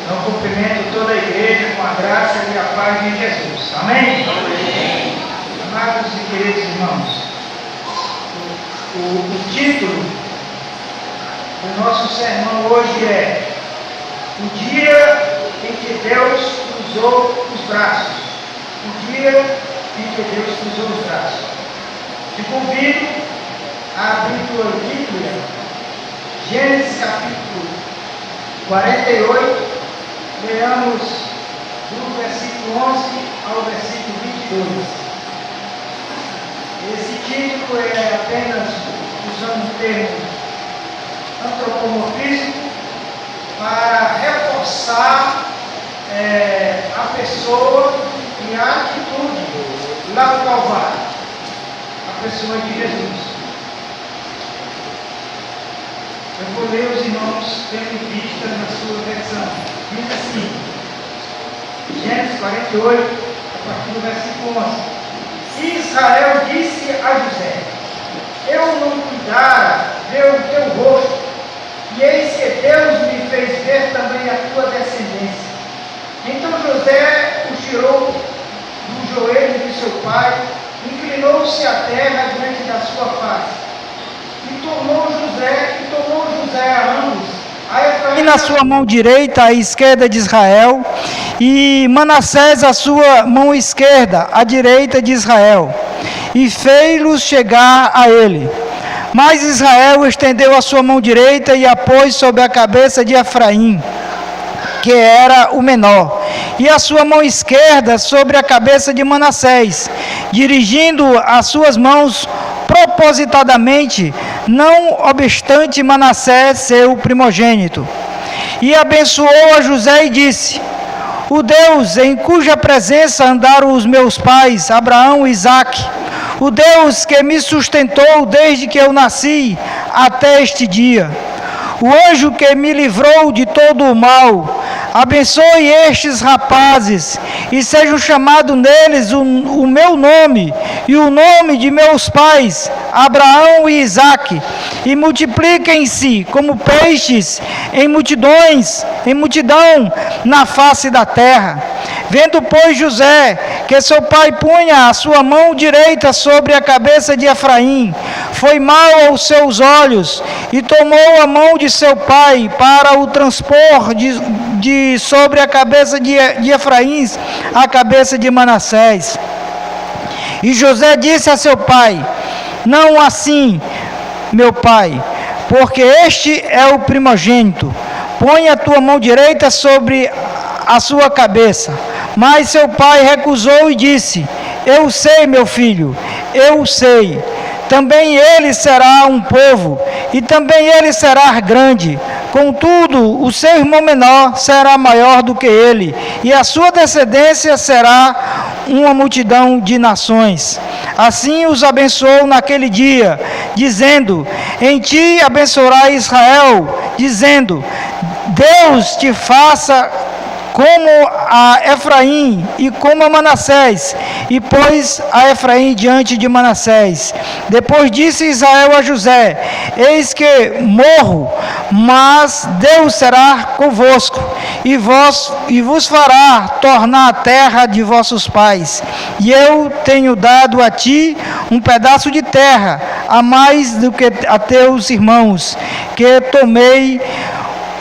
Então cumprimento toda a igreja com a graça e a paz de Jesus. Amém? Amém. Amados e queridos irmãos, o título do nosso sermão hoje é O Dia em que Deus cruzou os braços. O dia em que Deus cruzou os braços. Te convido a abrir tua Bíblia, Gênesis capítulo 48, leamos do versículo 11 ao versículo 22. Esse título é apenas usando o termo antropomorfismo para reforçar a pessoa e a atitude lá do Calvário, a pessoa de Jesus. Eu vou ler os irmãos tendo em vista na sua versão. Diz assim, Gênesis 48, a partir do versículo 11. E Israel disse a José: Eu não cuidara ver o teu rosto, e eis que Deus me fez ver também a tua descendência. Então José o tirou do joelho de seu pai, inclinou-se à terra diante da sua face. E tomou José a ambos, a Efraim na sua mão direita, à esquerda de Israel, e Manassés a sua mão esquerda, à direita de Israel, e fez-los chegar a ele. Mas Israel estendeu a sua mão direita e a pôs sobre a cabeça de Efraim, que era o menor, e a sua mão esquerda sobre a cabeça de Manassés, dirigindo as suas mãos propositadamente, não obstante Manassés ser o primogênito. E abençoou a José e disse: O Deus em cuja presença andaram os meus pais, Abraão e Isaque, o Deus que me sustentou desde que eu nasci até este dia, o anjo que me livrou de todo o mal, abençoe estes rapazes, e seja chamado neles o meu nome, e o nome de meus pais, Abraão e Isaque, e multipliquem-se como peixes em multidão na face da terra. Vendo, pois, José, que seu pai punha a sua mão direita sobre a cabeça de Efraim, foi mal aos seus olhos, e tomou a mão de seu pai para o transpor de sobre a cabeça de Efraim a cabeça de Manassés. E José disse a seu pai: Não assim, meu pai, porque este é o primogênito. Põe a tua mão direita sobre a sua cabeça. Mas seu pai recusou e disse: Eu sei, meu filho, eu sei. Também ele será um povo, e também ele será grande. Contudo, o seu irmão menor será maior do que ele, e a sua descendência será uma multidão de nações. Assim os abençoou naquele dia, dizendo: Em ti abençoará Israel, dizendo: Deus te faça como a Efraim e como a Manassés, e pôs a Efraim diante de Manassés. Depois disse Israel a José: Eis que morro, mas Deus será convosco, e vos fará tornar a terra de vossos pais. E eu tenho dado a ti um pedaço de terra, a mais do que a teus irmãos, que tomei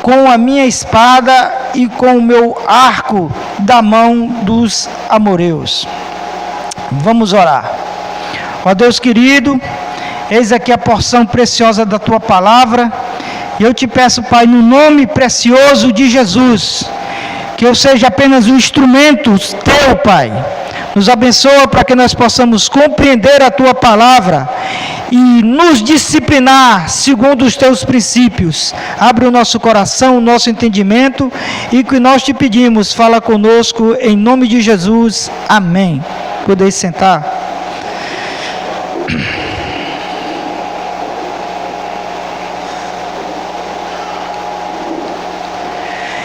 com a minha espada e com o meu arco da mão dos amoreus. Vamos orar. Ó Deus querido, eis aqui a porção preciosa da tua palavra, e eu te peço, Pai, no nome precioso de Jesus, que eu seja apenas um instrumento teu, Pai. Nos abençoa para que nós possamos compreender a tua palavra e nos disciplinar segundo os teus princípios. Abre o nosso coração, o nosso entendimento, e que nós te pedimos, fala conosco em nome de Jesus. Amém. Podeis sentar.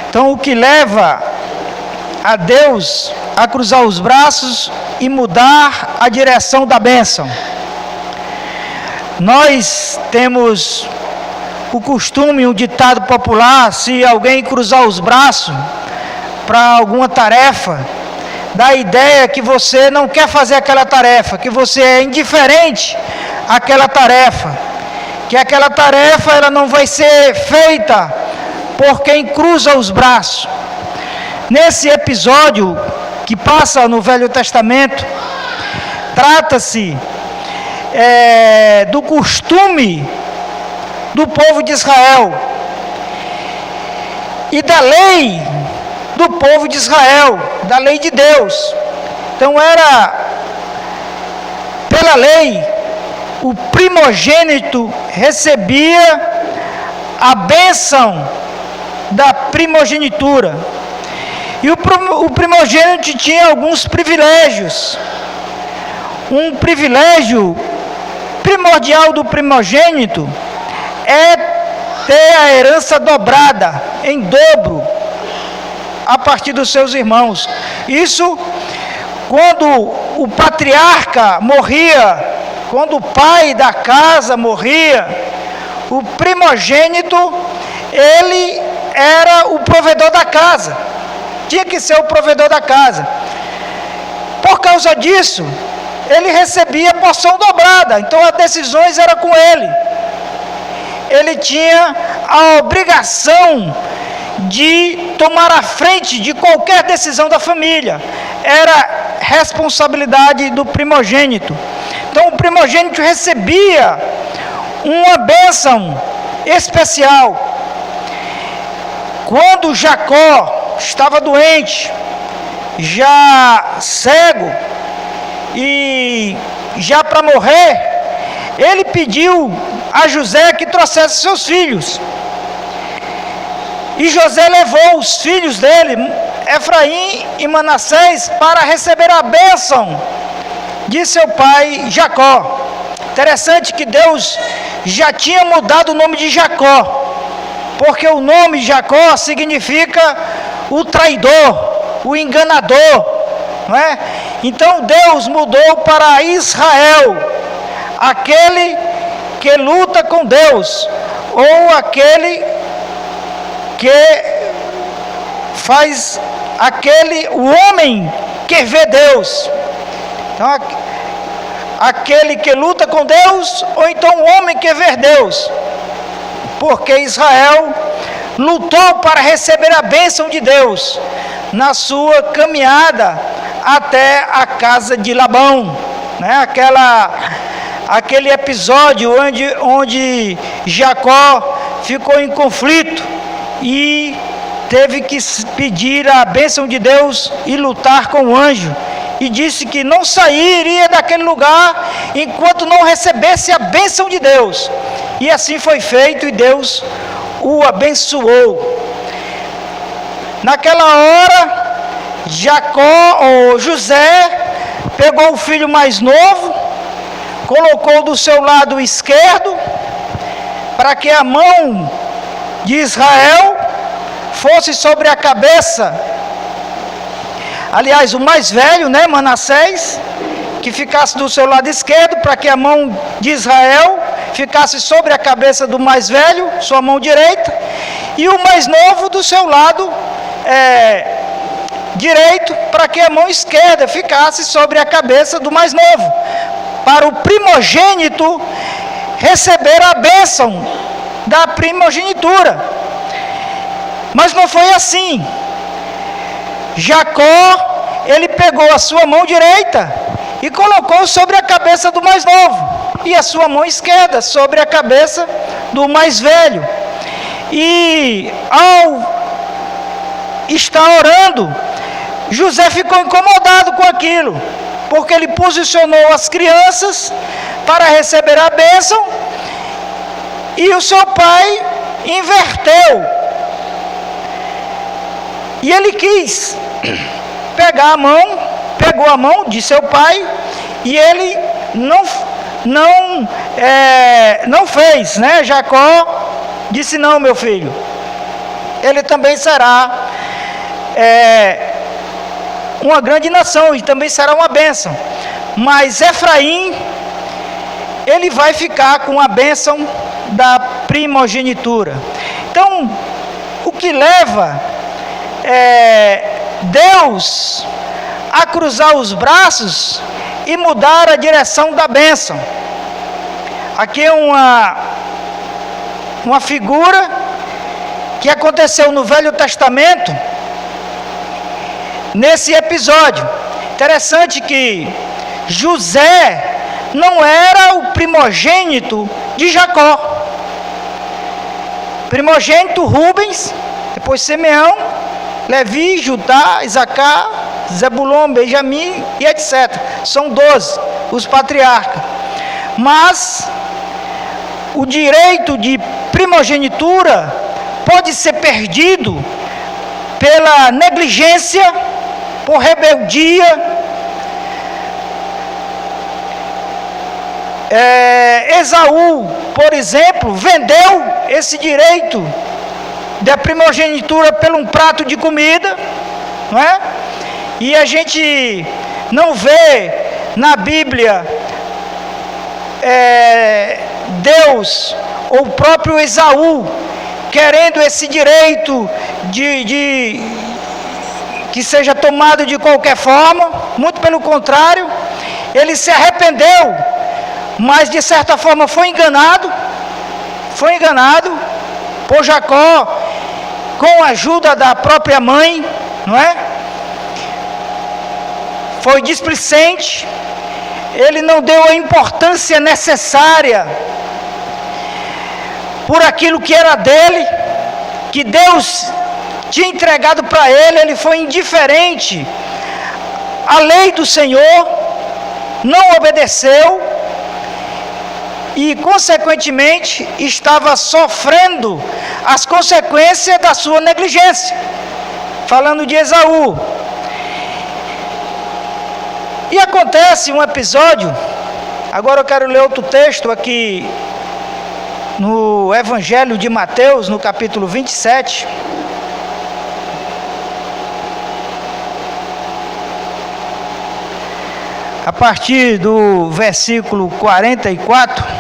Então, o que leva a Deus a cruzar os braços e mudar a direção da bênção? Nós temos o costume, um ditado popular: se alguém cruzar os braços, para alguma tarefa, dá a ideia que você não quer fazer aquela tarefa, que você é indiferente àquela tarefa, que aquela tarefa ela não vai ser feita por quem cruza os braços. Nesse episódio que passa no Velho Testamento, trata-se do costume do povo de Israel e da lei do povo de Israel, da lei de Deus. Então era, pela lei, o primogênito recebia a bênção da primogenitura. E o primogênito tinha alguns privilégios. Um privilégio primordial do primogênito é ter a herança dobrada, em dobro, a partir dos seus irmãos. Isso, quando o patriarca morria, quando o pai da casa morria, o primogênito, ele era o provedor da casa. Tinha que ser o provedor da casa. Por causa disso, ele recebia porção dobrada. Então as decisões eram com ele. Ele tinha a obrigação de tomar a frente de qualquer decisão da família. Era responsabilidade do primogênito. Então o primogênito recebia uma bênção especial. Quando Jacó estava doente, já cego e já para morrer, ele pediu a José que trouxesse seus filhos. E José levou os filhos dele, Efraim e Manassés, para receber a bênção de seu pai Jacó. Interessante que Deus já tinha mudado o nome de Jacó, porque o nome Jacó significa o traidor, o enganador, não é? Então Deus mudou para Israel, aquele que luta com Deus, ou aquele que faz o homem que vê Deus. Então, aquele que luta com Deus, ou então o homem que vê Deus. Porque Israel lutou para receber a bênção de Deus na sua caminhada até a casa de Labão, né? Aquele episódio onde Jacó ficou em conflito e teve que pedir a bênção de Deus e lutar com o anjo, e disse que não sairia daquele lugar enquanto não recebesse a bênção de Deus. E assim foi feito, e Deus o abençoou. Naquela hora, José pegou o filho mais novo, colocou do seu lado esquerdo, para que a mão de Israel fosse sobre a cabeça. Aliás, o mais velho, né, Manassés, que ficasse do seu lado esquerdo, para que a mão de Israel ficasse sobre a cabeça do mais velho, sua mão direita, e o mais novo do seu lado direito, para que a mão esquerda ficasse sobre a cabeça do mais novo, para o primogênito receber a bênção da primogenitura. Mas não foi assim. Jacó, ele pegou a sua mão direita e colocou sobre a cabeça do mais novo, e a sua mão esquerda sobre a cabeça do mais velho. E ao estar orando, José ficou incomodado com aquilo, porque ele posicionou as crianças para receber a bênção, e o seu pai inverteu. E ele quis pegar a mão, pegou a mão de seu pai, e ele não fez, né? Jacó disse: não, meu filho, ele também será uma grande nação, e também será uma bênção. Mas Efraim, ele vai ficar com a bênção da primogenitura. Então, o que leva Deus a cruzar os braços e mudar a direção da bênção. Aqui é uma figura que aconteceu no Velho Testamento, nesse episódio. Interessante que José não era o primogênito de Jacó. Primogênito Rubens, depois Simeão, Levi, Judá, Isacar, Zebulon, Benjamim e etc. São 12 os patriarcas. Mas o direito de primogenitura pode ser perdido pela negligência, por rebeldia. Esaú, por exemplo, vendeu esse direito da primogenitura por um prato de comida, não é? E a gente não vê na Bíblia Deus ou o próprio Esaú querendo esse direito que seja tomado de qualquer forma. Muito pelo contrário, ele se arrependeu, mas de certa forma foi enganado por Jacó, com a ajuda da própria mãe, não é? Foi displicente, ele não deu a importância necessária por aquilo que era dele, que Deus tinha entregado para ele. Ele foi indiferente à lei do Senhor, não obedeceu e, consequentemente, estava sofrendo as consequências da sua negligência. Falando de Esaú. E acontece um episódio, agora eu quero ler outro texto aqui no Evangelho de Mateus, no capítulo 27. A partir do versículo 44.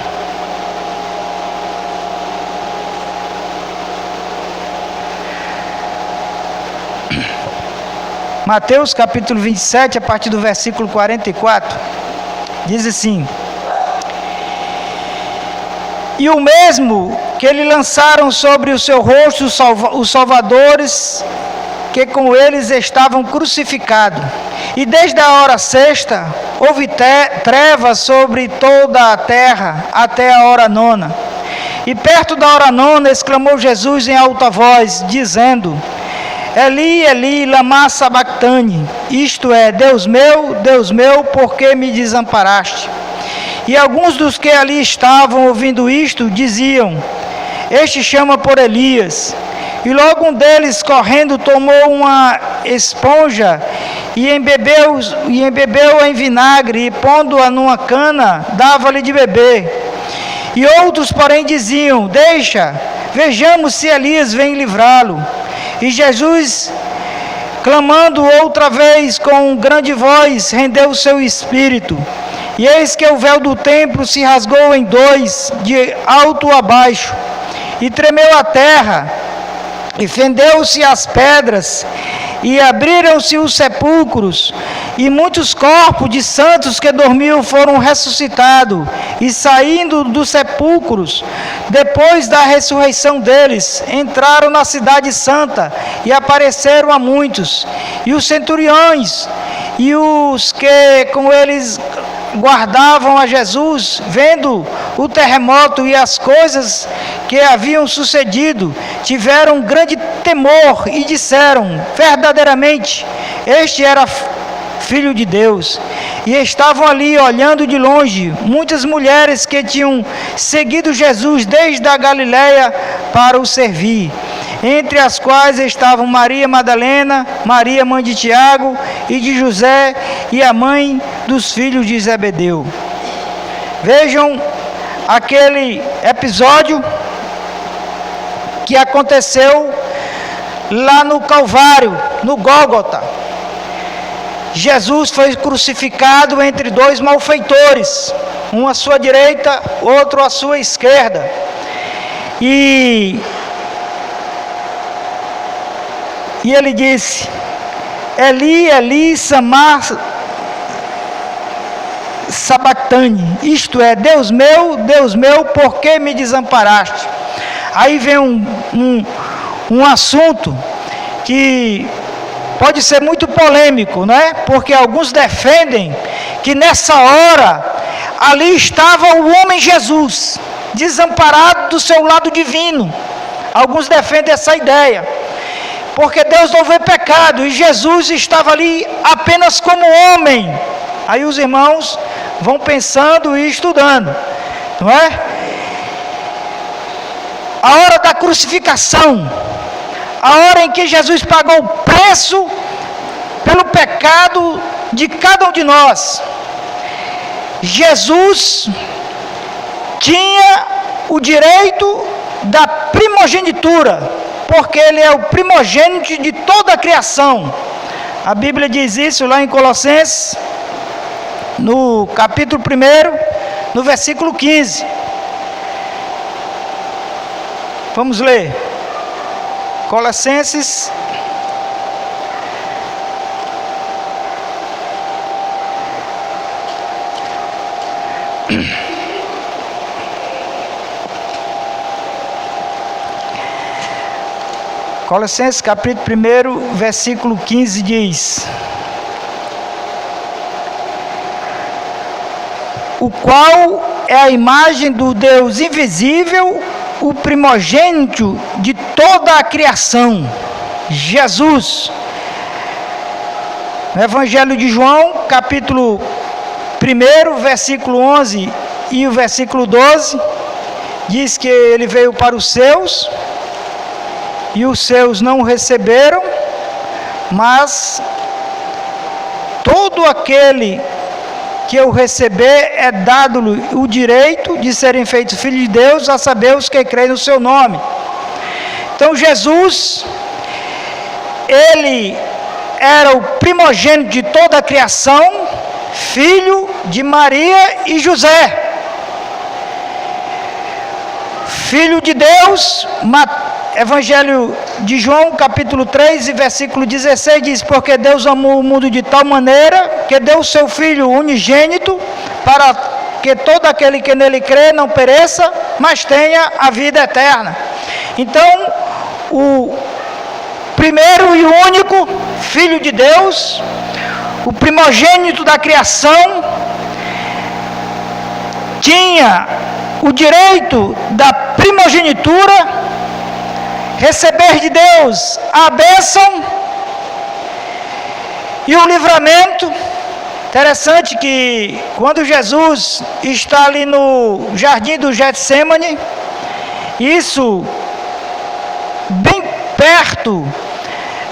Mateus capítulo 27, a partir do versículo 44, diz assim: E o mesmo que lhe lançaram sobre o seu rosto os salvadores que com eles estavam crucificados. E desde a hora sexta houve trevas sobre toda a terra até a hora nona. E perto da hora nona exclamou Jesus em alta voz, dizendo: Eli, Eli, lama sabactani, isto é, Deus meu, por que me desamparaste? E alguns dos que ali estavam ouvindo isto, diziam: Este chama por Elias. E logo um deles, correndo, tomou uma esponja e embebeu-a em vinagre, e pondo-a numa cana, dava-lhe de beber. E outros, porém, diziam: Deixa, vejamos se Elias vem livrá-lo. E Jesus, clamando outra vez com grande voz, rendeu o seu espírito. E eis que o véu do templo se rasgou em dois, de alto a baixo, e tremeu a terra, e fendeu-se as pedras, e abriram-se os sepulcros, e muitos corpos de santos que dormiam foram ressuscitados, e saindo dos sepulcros, depois da ressurreição deles, entraram na cidade santa, e apareceram a muitos. E os centuriões, e os que com eles guardavam a Jesus, vendo o terremoto e as coisas que haviam sucedido, tiveram grande temor e disseram: verdadeiramente, este era Filho de Deus. E estavam ali, olhando de longe, muitas mulheres que tinham seguido Jesus desde a Galileia para o servir, entre as quais estavam Maria Madalena, Maria mãe de Tiago e de José, e a mãe dos filhos de Zebedeu. Vejam aquele episódio que aconteceu lá no Calvário, no Gólgota. Jesus foi crucificado entre dois malfeitores, um à sua direita, outro à sua esquerda. E ele disse: Eli, Eli, Samar Sabactani, isto é, Deus meu, por que me desamparaste? Aí vem um assunto que pode ser muito polêmico, né? Porque alguns defendem que nessa hora ali estava o homem Jesus, desamparado do seu lado divino. Alguns defendem essa ideia, porque Deus não vê pecado e Jesus estava ali apenas como homem. Aí os irmãos vão pensando e estudando, não é? A hora da crucificação, a hora em que Jesus pagou o preço pelo pecado de cada um de nós. Jesus tinha o direito da primogenitura, porque ele é o primogênito de toda a criação. A Bíblia diz isso lá em Colossenses, no capítulo 1, no versículo 15. Vamos ler. Colossenses Colossenses capítulo 1, versículo 15 diz: o qual é a imagem do Deus invisível, o primogênito de toda a criação. Jesus. No Evangelho de João, capítulo 1, versículo 11 e o versículo 12, diz que ele veio para os seus, e os seus não o receberam, mas todo aquele que o receber é dado-lhe o direito de serem feitos filhos de Deus, a saber os que creem no seu nome. Então Jesus, ele era o primogênito de toda a criação, filho de Maria e José, filho de Deus. Evangelho de João, capítulo 3, versículo 16, diz: porque Deus amou o mundo de tal maneira que deu o seu Filho unigênito, para que todo aquele que nele crê não pereça, mas tenha a vida eterna. Então, o primeiro e único Filho de Deus, o primogênito da criação, tinha o direito da primogenitura, receber de Deus a bênção e o livramento. Interessante que quando Jesus está ali no jardim do Getsemane, isso bem perto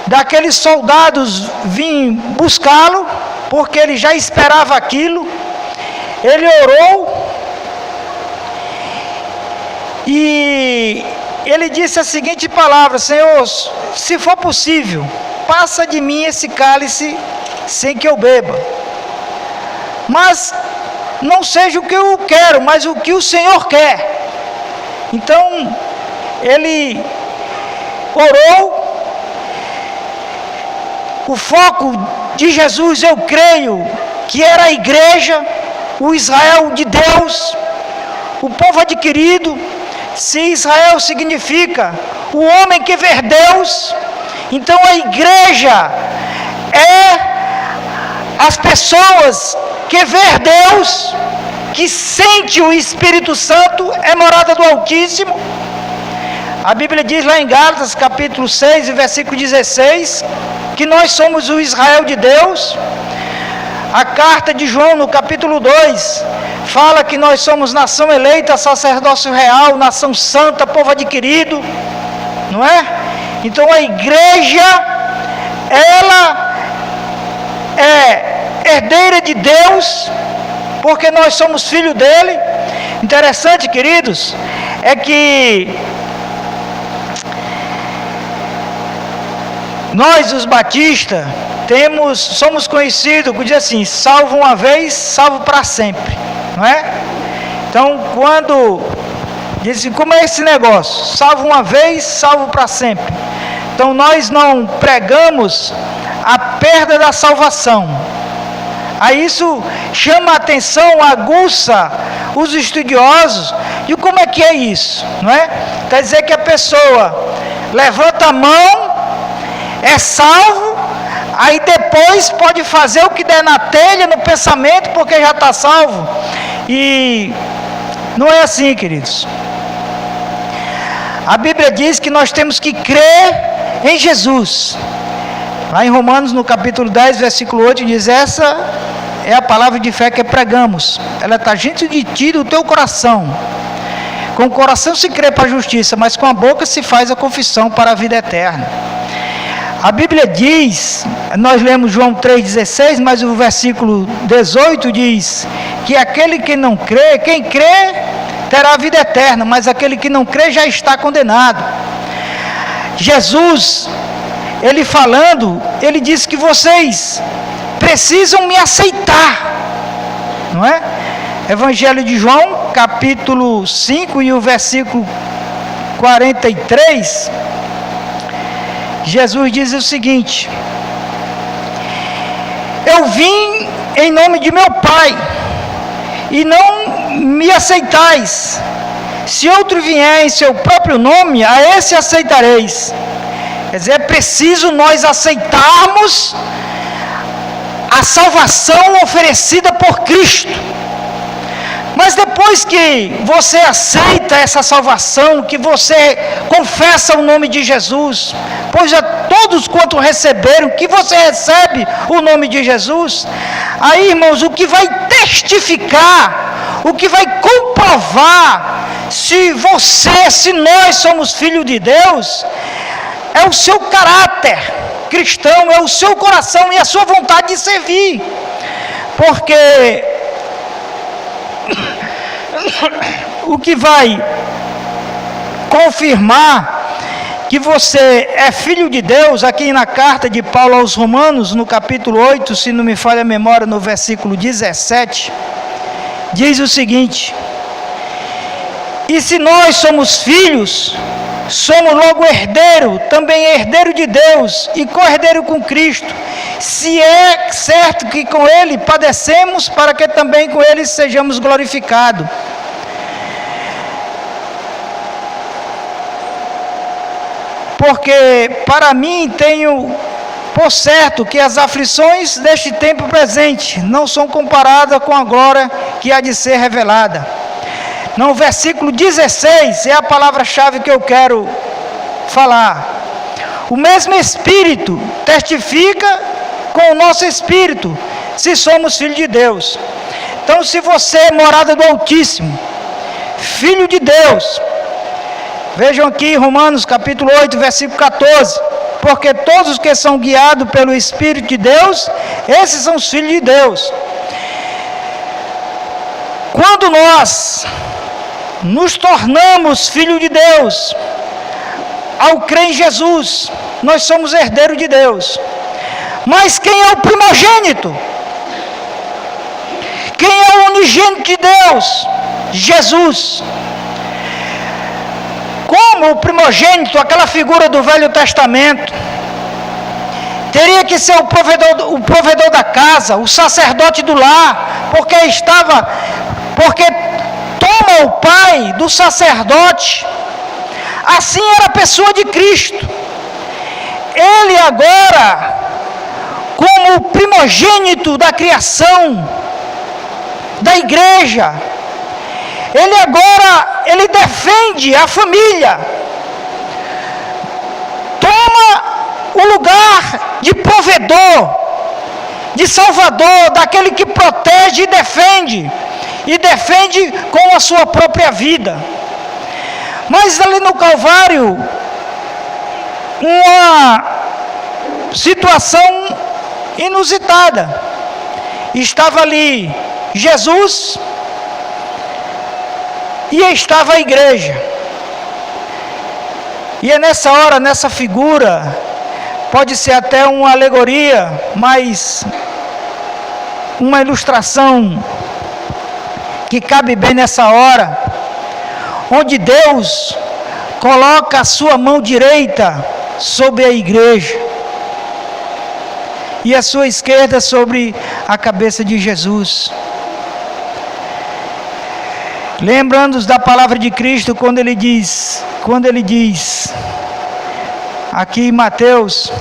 daqueles soldados vim buscá-lo, porque ele já esperava aquilo. Ele orou e ele disse a seguinte palavra: Senhor, se for possível, passa de mim esse cálice sem que eu beba, mas não seja o que eu quero, mas o que o Senhor quer. Então ele orou. O foco de Jesus, eu creio, que era a igreja, o Israel de Deus, o povo adquirido. Se Israel significa o homem que vê Deus, então a igreja é as pessoas que vê Deus, que sente o Espírito Santo, é morada do Altíssimo. A Bíblia diz lá em Gálatas capítulo 6, versículo 16, que nós somos o Israel de Deus. A carta de João, no capítulo 2, fala que nós somos nação eleita, sacerdócio real, nação santa, povo adquirido, não é? Então a igreja, ela é herdeira de Deus, porque nós somos filhos dele. Interessante, queridos, é que nós, os batistas, somos conhecidos, como diz assim, salvo uma vez, salvo para sempre, não é? Então, quando dizem, como é esse negócio? Salvo uma vez, salvo para sempre. Então, nós não pregamos a perda da salvação. Aí isso chama a atenção, aguça os estudiosos de como é que é isso, não é? Quer dizer que a pessoa levanta a mão, é salvo, aí depois pode fazer o que der na telha, no pensamento, porque já está salvo. E não é assim, queridos. A Bíblia diz que nós temos que crer em Jesus. Lá em Romanos, no capítulo 10, versículo 8, diz: essa é a palavra de fé que pregamos. Ela está dentro de ti, do teu coração. Com o coração se crê para a justiça, mas com a boca se faz a confissão para a vida eterna. A Bíblia diz, nós lemos João 3,16, mas o versículo 18 diz que aquele que não crê, quem crê terá a vida eterna, mas aquele que não crê já está condenado. Jesus, ele falando, ele disse que vocês precisam me aceitar, não é? Evangelho de João, capítulo 5 e o versículo 43, Jesus diz o seguinte: eu vim em nome de meu Pai, e não me aceitais. Se outro vier em seu próprio nome, a esse aceitareis. Quer dizer, é preciso nós aceitarmos a salvação oferecida por Cristo. Mas depois que você aceita essa salvação, que você confessa o nome de Jesus, pois a todos quanto receberam, que você recebe o nome de Jesus, aí, irmãos, o que vai testificar, o que vai comprovar se nós somos filhos de Deus, é o seu caráter cristão, é o seu coração e a sua vontade de servir. Porque o que vai confirmar que você é filho de Deus, aqui na carta de Paulo aos Romanos, no capítulo 8, se não me falha a memória, no versículo 17, diz o seguinte: e se nós somos filhos, somos logo herdeiro, também herdeiro de Deus e co-herdeiro com Cristo, se é certo que com Ele padecemos, para que também com Ele sejamos glorificados. Porque para mim tenho por certo que as aflições deste tempo presente não são comparadas com a glória que há de ser revelada. No versículo 16 é a palavra-chave que eu quero falar. O mesmo Espírito testifica com o nosso Espírito se somos filhos de Deus. Então, se você é morada do Altíssimo, filho de Deus, vejam aqui Romanos capítulo 8, versículo 14, porque todos os que são guiados pelo Espírito de Deus, esses são os filhos de Deus. Quando nós nos tornamos filhos de Deus, ao crer em Jesus, nós somos herdeiros de Deus. Mas quem é o primogênito? Quem é o unigênito de Deus? Jesus. Como o primogênito, aquela figura do Velho Testamento, teria que ser o provedor da casa, o sacerdote do lar, porque toma o pai do sacerdote. Assim era a pessoa de Cristo. Ele agora, como o primogênito da criação, da igreja, ele defende a família, toma o lugar de provedor, de salvador, daquele que protege e defende com a sua própria vida. Mas ali no Calvário, uma situação inusitada. Estava ali Jesus e estava a igreja. E é nessa hora, nessa figura, pode ser até uma alegoria, mas uma ilustração que cabe bem nessa hora, onde Deus coloca a sua mão direita sobre a igreja. e a sua esquerda sobre a cabeça de Jesus. Lembrando-nos da palavra de Cristo quando ele diz aqui em Mateus,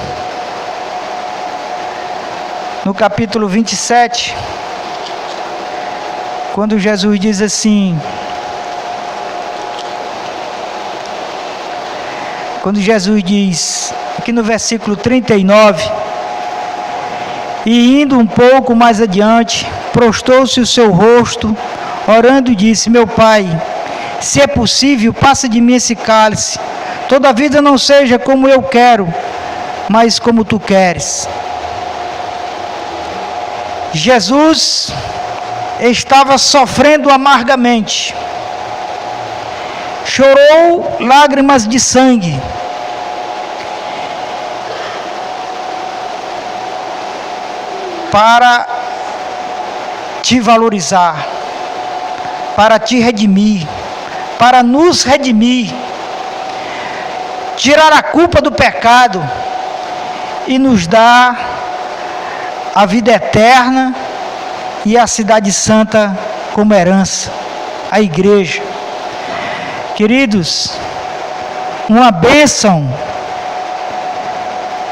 no capítulo 27, quando Jesus diz assim, aqui no versículo 39, e indo um pouco mais adiante, prostou-se o seu rosto, orando e disse: meu Pai, se é possível, passa de mim esse cálice, todavia não seja como eu quero, mas como tu queres. Jesus estava sofrendo amargamente, chorou lágrimas de sangue, para te valorizar, para te redimir, para nos redimir, tirar a culpa do pecado e nos dar a vida eterna e a cidade santa como herança, a igreja. Queridos, uma bênção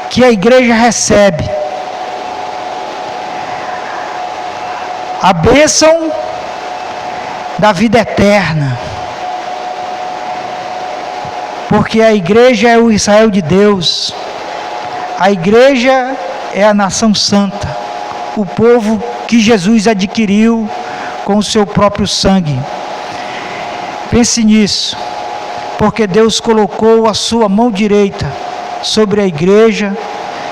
que a igreja recebe, a bênção da vida eterna, porque a igreja é o Israel de Deus, a igreja é a nação santa, o povo que Jesus adquiriu com o seu próprio sangue. Pense nisso, porque Deus colocou a sua mão direita sobre a igreja,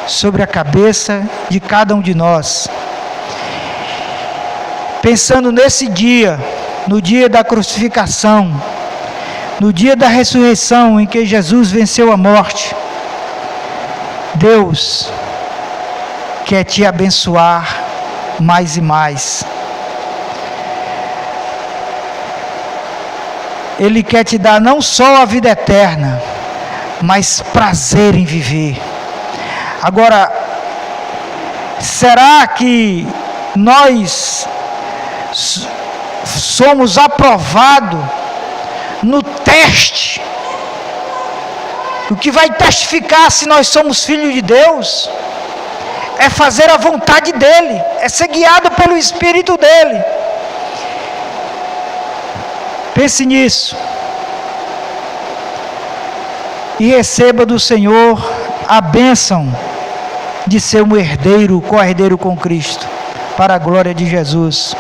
sobre a cabeça de cada um de nós. Pensando nesse dia, no dia da crucificação, no dia da ressurreição em que Jesus venceu a morte, Deus quer te abençoar mais e mais. Ele quer te dar não só a vida eterna, mas prazer em viver. Agora, será que nós somos aprovados no teste? O que vai testificar se nós somos filhos de Deus é fazer a vontade dEle, é ser guiado pelo Espírito dEle. Pense nisso e receba do Senhor a bênção de ser um herdeiro, co-herdeiro com Cristo, para a glória de Jesus.